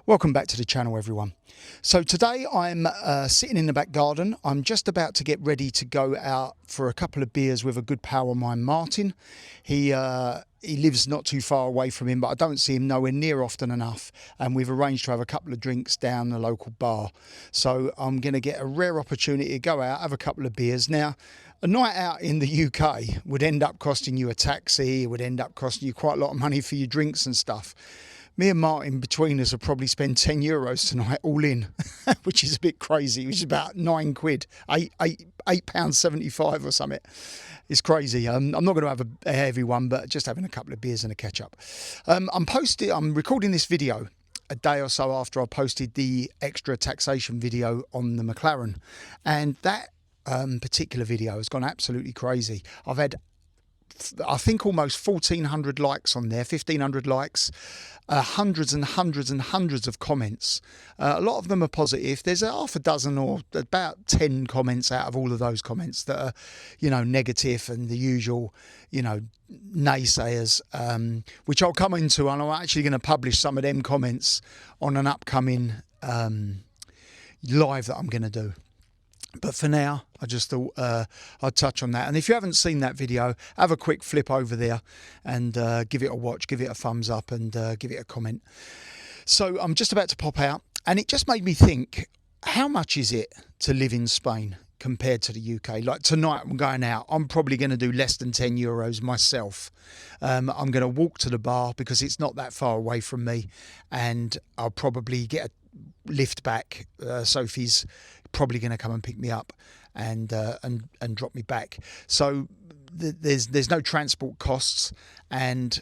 Welcome back to the channel, everyone. So today I'm sitting in the back garden. I'm just about to get ready to go out for a couple of beers with a good pal of mine, Martin. He lives not too far away from him, but I don't see him nowhere near often enough. And we've arranged to have a couple of drinks down the local bar. So I'm going to get a rare opportunity to go out, have a couple of beers. Now, a night out in the UK would end up costing you a taxi. It would end up costing you quite a lot of money for your drinks and stuff. Me and Martin, between us, will probably spend €10 tonight, all in, which is a bit crazy, which is about £9, £8.75 or something. It's crazy. I'm not going to have a heavy one, but just having a couple of beers and a catch-up. I'm recording this video a day or so after I posted the extra taxation video on the McLaren. And that particular video has gone absolutely crazy. I've had, I think, almost 1,400 likes on there, 1,500 likes, hundreds and hundreds and hundreds of comments. A lot of them are positive. There's half a dozen or about 10 comments out of all of those comments that are, negative and the usual, naysayers, which I'll come into, and I'm actually going to publish some of them comments on an upcoming live that I'm going to do. But for now, I just thought I'd touch on that. And if you haven't seen that video, have a quick flip over there and give it a watch, give it a thumbs up and give it a comment. So I'm just about to pop out, and it just made me think, how much is it to live in Spain compared to the UK? Like tonight I'm going out, I'm probably going to do less than €10 myself. I'm going to walk to the bar because it's not that far away from me, and I'll probably get a lift back. Sophie's probably going to come and pick me up and drop me back. So there's no transport costs, and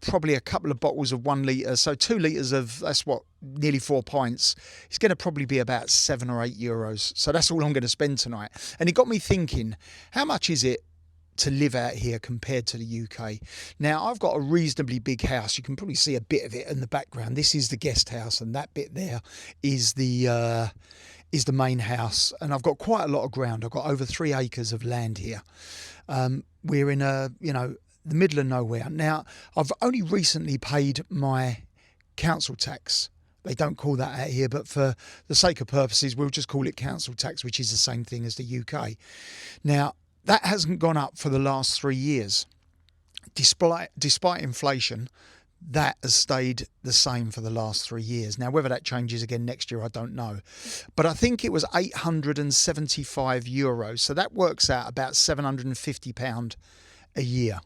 probably a couple of bottles of 1 litre. So 2 litres of, that's what, nearly 4 pints. It's going to probably be about €7 or €8. So that's all I'm going to spend tonight. And it got me thinking, how much is it to live out here compared to the UK? Now, I've got a reasonably big house. You can probably see a bit of it in the background. This is the guest house, and that bit there is the main house. And I've got quite a lot of ground. I've got over 3 acres of land here. We're in the middle of nowhere. Now, I've only recently paid my council tax. They don't call that out here, but for the sake of purposes, we'll just call it council tax, which is the same thing as the UK. Now, that hasn't gone up for the last 3 years. Despite inflation, that has stayed the same for the last 3 years. Now, whether that changes again next year, I don't know. But I think it was €875. So that works out about £750 a year.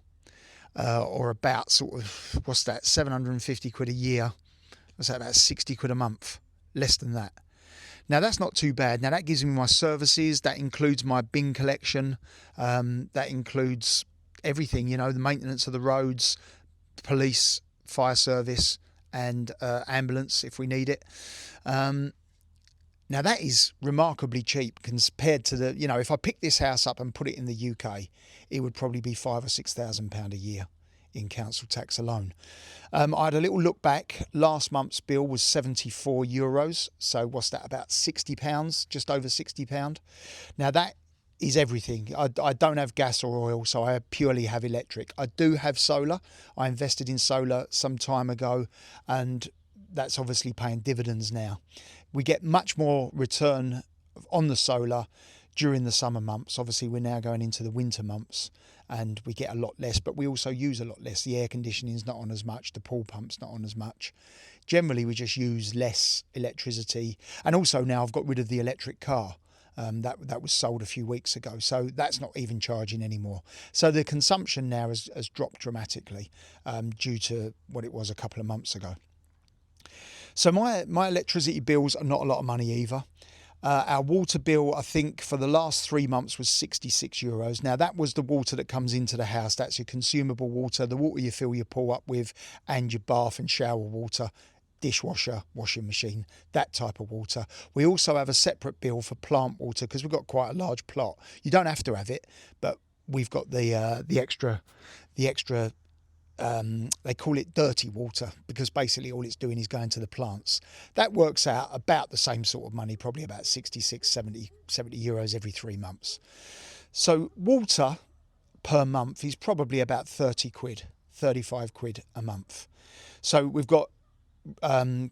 Or about sort of, what's that, 750 quid a year. What's that, about 60 quid a month? Less than that. Now, that's not too bad. Now, that gives me my services. That includes my bin collection. That includes everything, the maintenance of the roads, police, fire service, and ambulance if we need it. Now, that is remarkably cheap compared to the, if I pick this house up and put it in the UK, it would probably be £5,000 or £6,000 a year in council tax alone. I had a little look back. Last month's bill was €74. So what's that, about £60, just over £60. Now, that is everything. I don't have gas or oil, so I purely have electric. I do have solar. I invested in solar some time ago, and that's obviously paying dividends now. We get much more return on the solar during the summer months. Obviously, we're now going into the winter months, and we get a lot less, but we also use a lot less. The air conditioning's not on as much, the pool pump's not on as much. Generally, we just use less electricity. And also now I've got rid of the electric car. That was sold a few weeks ago, so that's not even charging anymore. So the consumption now has dropped dramatically due to what it was a couple of months ago. So my electricity bills are not a lot of money either. Our water bill, I think, for the last 3 months was €66. Now, that was the water that comes into the house. That's your consumable water, the water you fill your pool up with, and your bath and shower water, dishwasher, washing machine, that type of water. We also have a separate bill for plant water because we've got quite a large plot. You don't have to have it, but we've got the extra. They call it dirty water because basically all it's doing is going to the plants. That works out about the same sort of money, probably about 66, 70 euros every 3 months. So water per month is probably about 30 quid, 35 quid a month. So we've got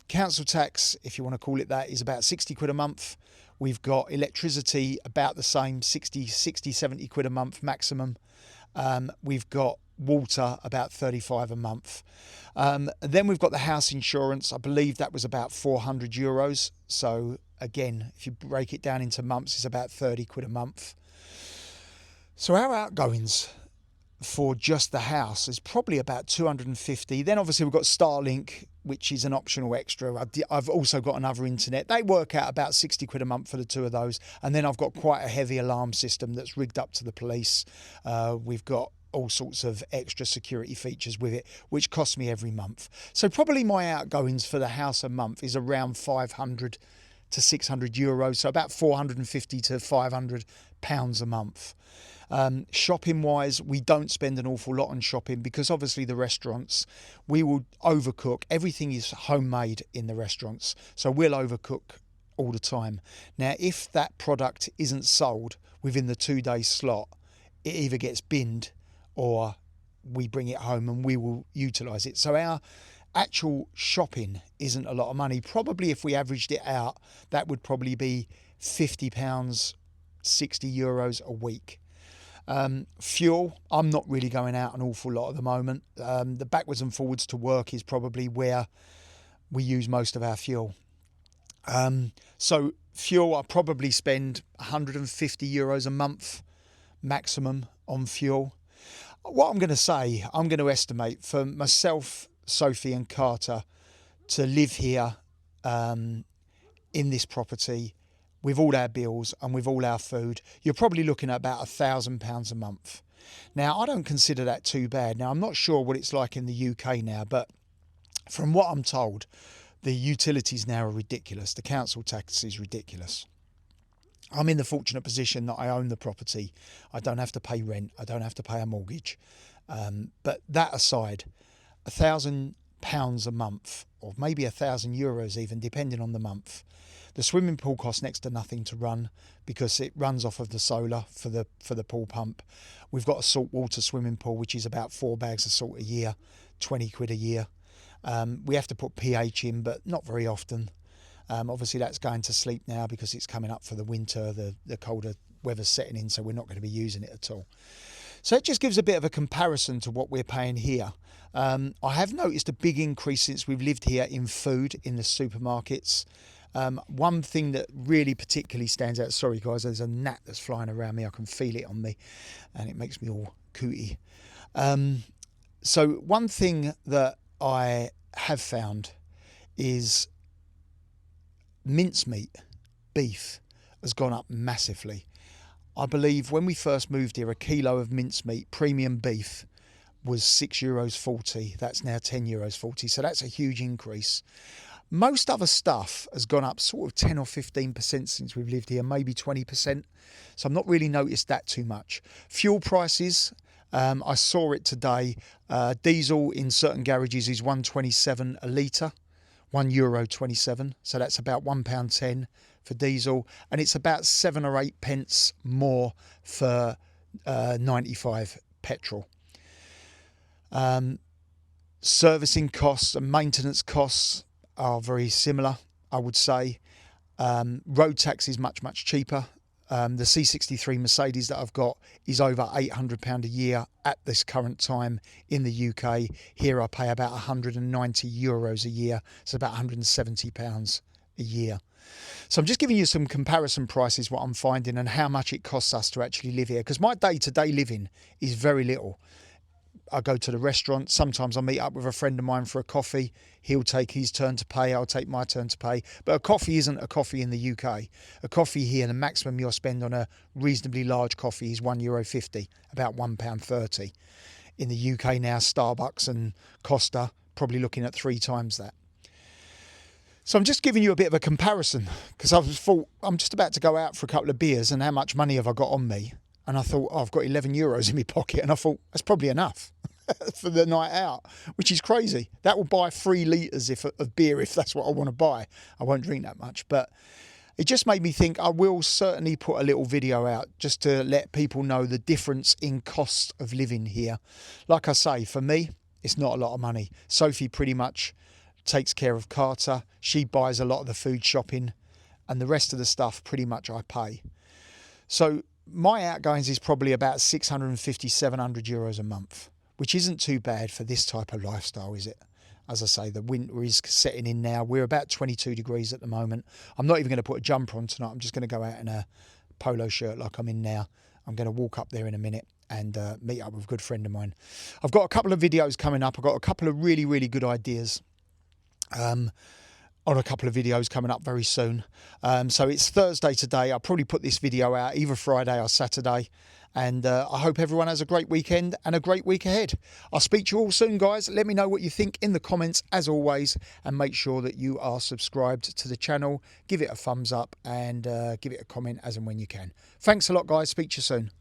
council tax, if you want to call it that, is about 60 quid a month. We've got electricity about the same, 60, 70 quid a month maximum. We've got water about 35 a month. Then we've got the house insurance. I believe that was about 400 euros. So again, if you break it down into months, it's about 30 quid a month. So our outgoings for just the house is probably about 250. Then obviously we've got Starlink, which is an optional extra. I've also got another internet. They work out about 60 quid a month for the two of those. And then I've got quite a heavy alarm system that's rigged up to the police. We've got all sorts of extra security features with it, which cost me every month. So probably my outgoings for the house a month is around 500 to 600 euros. So about 450 to 500 pounds a month. Shopping wise, we don't spend an awful lot on shopping because obviously the restaurants, we will overcook. Everything is homemade in the restaurants, so we'll overcook all the time. Now, if that product isn't sold within the 2-day slot, it either gets binned or we bring it home and we will utilise it. So our actual shopping isn't a lot of money. Probably if we averaged it out, that would probably be £50, 60 euros a week. Fuel, I'm not really going out an awful lot at the moment. The backwards and forwards to work is probably where we use most of our fuel. So fuel, I probably spend 150 euros a month maximum on fuel. What I'm going to say, I'm going to estimate for myself, Sophie and Carter to live here in this property with all our bills and with all our food, you're probably looking at about £1,000 a month. Now, I don't consider that too bad. Now, I'm not sure what it's like in the UK now, but from what I'm told, the utilities now are ridiculous. The council tax is ridiculous. I'm in the fortunate position that I own the property. I don't have to pay rent. I don't have to pay a mortgage. But that aside, £1,000 a month, or maybe €1,000 even, depending on the month. The swimming pool costs next to nothing to run because it runs off of the solar for the pool pump. We've got a saltwater swimming pool, which is about 4 bags of salt a year, 20 quid a year. We have to put pH in, but not very often. Obviously, that's going to sleep now because it's coming up for the winter. The colder weather's setting in, so we're not going to be using it at all. So it just gives a bit of a comparison to what we're paying here. I have noticed a big increase since we've lived here in food in the supermarkets. One thing that really particularly stands out, sorry guys, there's a gnat that's flying around me. I can feel it on me and it makes me all cootie. So one thing that I have found is mincemeat, beef, has gone up massively. I believe when we first moved here, a kilo of mincemeat, premium beef, was €6.40. That's now €10.40. So that's a huge increase. Most other stuff has gone up sort of 10 or 15% since we've lived here, maybe 20%. So I've not really noticed that too much. Fuel prices, I saw it today. Diesel in certain garages is €1.27 a litre, €1.27. So that's about £1.10 for diesel. And it's about 7 or 8 pence more for 95 petrol. Servicing costs and maintenance costs are very similar, I would say. Road tax is much, much cheaper. The C63 Mercedes that I've got is over £800 a year at this current time in the UK. Here I pay about €190 a year. It's about £170 a year. So I'm just giving you some comparison prices, what I'm finding and how much it costs us to actually live here. Because my day-to-day living is very little. I go to the restaurant. Sometimes I meet up with a friend of mine for a coffee. He'll take his turn to pay. I'll take my turn to pay. But a coffee isn't a coffee in the UK. A coffee here, the maximum you'll spend on a reasonably large coffee is €1.50, about £1.30. In the UK now, Starbucks and Costa, probably looking at 3 times that. So I'm just giving you a bit of a comparison because I thought I'm just about to go out for a couple of beers and how much money have I got on me? And I thought, oh, I've got €11 in my pocket. And I thought, that's probably enough for the night out, which is crazy. That will buy 3 litres of beer if that's what I want to buy. I won't drink that much. But it just made me think I will certainly put a little video out just to let people know the difference in cost of living here. Like I say, for me, it's not a lot of money. Sophie pretty much takes care of Carter. She buys a lot of the food shopping, and the rest of the stuff pretty much I pay. So my outgoings is probably about 650, 700 euros a month, which isn't too bad for this type of lifestyle, is it? As I say, the winter is setting in now. We're about 22 degrees at the moment. I'm not even going to put a jumper on tonight. I'm just going to go out in a polo shirt like I'm in now. I'm going to walk up there in a minute and meet up with a good friend of mine. I've got a couple of videos coming up. I've got a couple of really, really good ideas on a couple of videos coming up very soon. So it's Thursday today. I'll probably put this video out either Friday or Saturday. And I hope everyone has a great weekend and a great week ahead. I'll speak to you all soon, guys. Let me know what you think in the comments, as always. And make sure that you are subscribed to the channel. Give it a thumbs up and give it a comment as and when you can. Thanks a lot, guys. Speak to you soon.